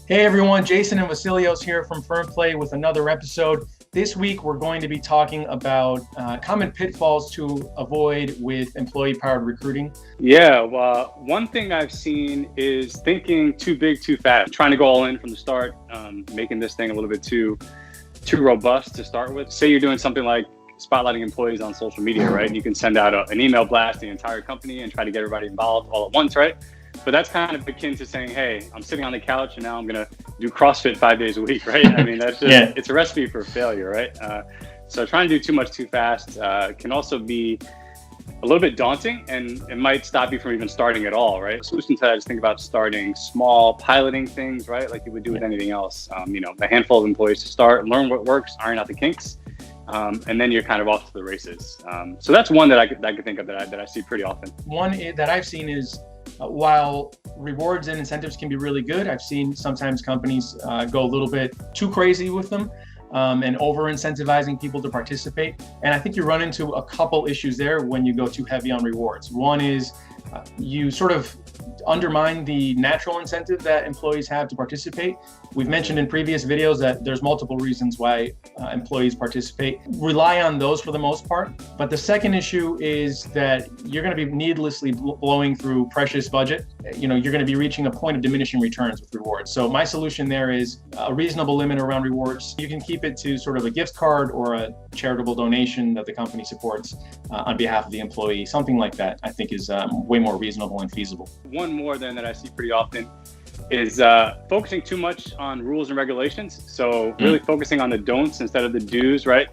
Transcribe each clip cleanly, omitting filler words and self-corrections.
Hey everyone, Jason and Vasilios here from Firm Play with another episode. This week we're going to be talking about common pitfalls to avoid with employee-powered recruiting. Yeah, well, one thing I've seen is thinking too big, too fast, trying to go all in from the start, making this thing a little bit too robust to start with. Say you're doing something like spotlighting employees on social media, right? You can send out an email blast to the entire company and try to get everybody involved all at once, right? But that's kind of akin to saying, hey, I'm sitting on the couch and now I'm going to do CrossFit 5 days a week, right? I mean, that's just, It's a recipe for failure, right? So trying to do too much too fast can also be a little bit daunting, and it might stop you from even starting at all, right? The solution to that is think about starting small, piloting things, right? Like you would do with anything else. A handful of employees to start, learn what works, iron out the kinks, and then you're kind of off to the races. So that's one that I could think of that I see pretty often. One that I've seen is while rewards and incentives can be really good, I've seen sometimes companies go a little bit too crazy with them and over incentivizing people to participate. And I think you run into a couple issues there when you go too heavy on rewards. One is you sort of undermine the natural incentive that employees have to participate. We've mentioned in previous videos that there's multiple reasons why employees participate. Rely on those for the most part. But the second issue is that you're going to be needlessly blowing through precious budget. You're going to be reaching a point of diminishing returns with rewards. So my solution there is a reasonable limit around rewards. You can keep it to sort of a gift card or a charitable donation that the company supports on behalf of the employee. Something like that, I think, is way more reasonable and feasible. One more then that I see pretty often is focusing too much on rules and regulations. So really focusing on the don'ts instead of the do's, right?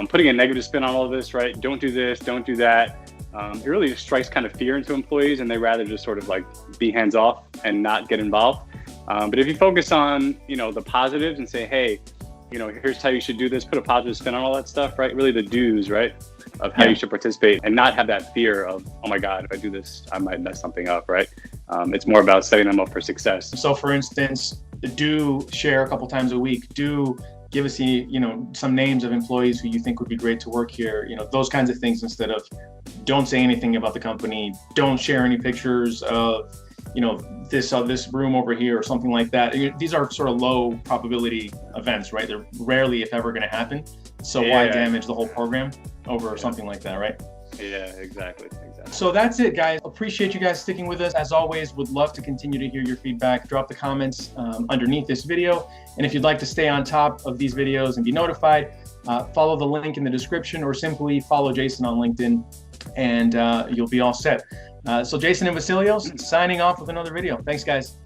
Putting a negative spin on all of this, right? Don't do this, don't do that. It really just strikes kind of fear into employees, and they rather just sort of like be hands off and not get involved. But if you focus on, the positives and say, hey, here's how you should do this, put a positive spin on all that stuff, right? Really the do's, right? Of how you should participate, and not have that fear of, oh my God, if I do this, I might mess something up, right? It's more about setting them up for success. So for instance, do share a couple times a week, do give us some names of employees who you think would be great to work here, those kinds of things, instead of don't say anything about the company, don't share any pictures of this room over here or something like that. These are sort of low probability events, right? They're rarely, if ever, going to happen. So why damage the whole program over something like that, right? Yeah, exactly. So that's it, guys. Appreciate you guys sticking with us. As always, would love to continue to hear your feedback. Drop the comments underneath this video. And if you'd like to stay on top of these videos and be notified, follow the link in the description, or simply follow Jason on LinkedIn, and you'll be all set. So Jason and Vasilios signing off with another video. Thanks, guys.